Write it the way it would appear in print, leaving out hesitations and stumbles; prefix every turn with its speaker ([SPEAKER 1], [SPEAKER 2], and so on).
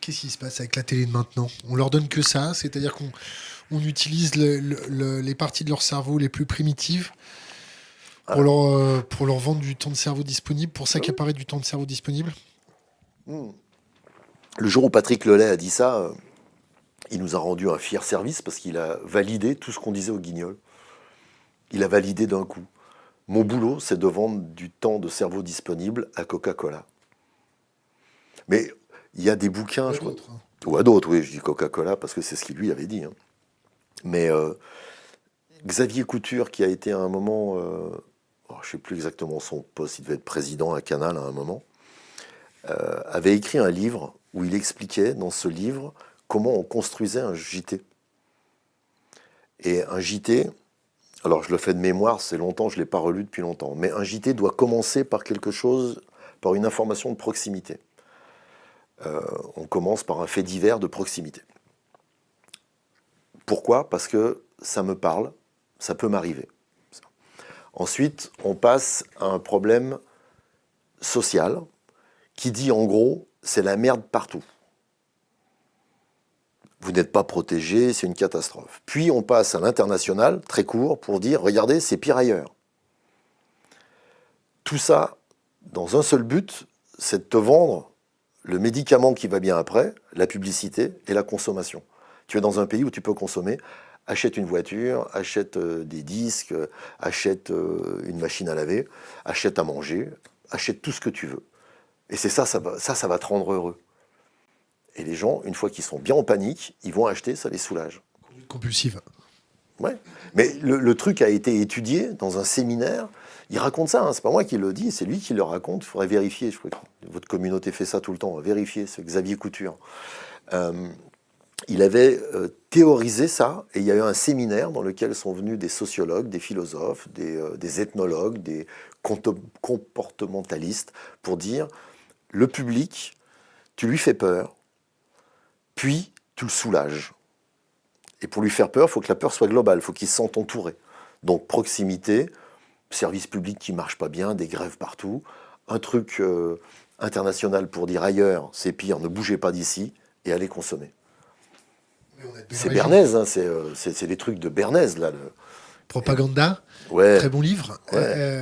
[SPEAKER 1] Qu'est-ce qui se passe avec la télé de maintenant? On leur donne que ça, c'est-à-dire qu'on utilise les parties de leur cerveau les plus primitives pour leur vendre du temps de cerveau disponible, pour
[SPEAKER 2] Ah oui.
[SPEAKER 1] s'accaparer du temps de cerveau disponible.
[SPEAKER 2] Hmm. Le jour où Patrick Lelay a dit ça, il nous a rendu un fier service parce qu'il a validé tout ce qu'on disait au Guignol. Il a validé d'un coup. Mon boulot, c'est de vendre du temps de cerveau disponible à Coca-Cola. Mais il y a des bouquins,
[SPEAKER 1] Ou
[SPEAKER 2] je
[SPEAKER 1] à
[SPEAKER 2] crois,
[SPEAKER 1] d'autres, hein.
[SPEAKER 2] ou à d'autres, oui, je dis Coca-Cola parce que c'est ce qu'il lui avait dit, hein. Mais Xavier Couture, qui a été à un moment, je ne sais plus exactement son poste, il devait être président à Canal à un moment, avait écrit un livre où il expliquait dans ce livre comment on construisait un JT. Et un JT, alors je le fais de mémoire, c'est longtemps, je ne l'ai pas relu depuis longtemps, mais un JT doit commencer par quelque chose, par une information de proximité. On commence par un fait divers de proximité. Pourquoi? Parce que ça me parle, ça peut m'arriver. Ensuite, on passe à un problème social qui dit en gros, c'est la merde partout. Vous n'êtes pas protégé, c'est une catastrophe. Puis on passe à l'international, très court, pour dire, regardez, c'est pire ailleurs. Tout ça, dans un seul but, c'est de te vendre le médicament qui va bien après, la publicité et la consommation. Tu es dans un pays où tu peux consommer, achète une voiture, achète des disques, achète une machine à laver, achète à manger, achète tout ce que tu veux. Et c'est ça, ça va te rendre heureux. Et les gens, une fois qu'ils sont bien en panique, ils vont acheter, ça les soulage.
[SPEAKER 1] Compulsive.
[SPEAKER 2] Ouais. Mais le truc a été étudié dans un séminaire. Il raconte ça, hein, c'est pas moi qui le dis, c'est lui qui le raconte. Il faudrait vérifier. Je crois que votre communauté fait ça tout le temps. Vérifier, c'est Xavier Couture. Il avait théorisé ça, et il y a eu un séminaire dans lequel sont venus des sociologues, des philosophes, des ethnologues, des comportementalistes, pour dire le public, tu lui fais peur, puis tu le soulages. Et pour lui faire peur, il faut que la peur soit globale, il faut qu'il se sente entouré. Donc proximité, service public qui ne marche pas bien, des grèves partout, un truc international pour dire ailleurs, c'est pire, ne bougez pas d'ici, et allez consommer. C'est Bernays, hein, c'est des trucs de Bernays, là.
[SPEAKER 1] Propaganda,
[SPEAKER 2] Ouais,
[SPEAKER 1] très bon livre.
[SPEAKER 2] ouais.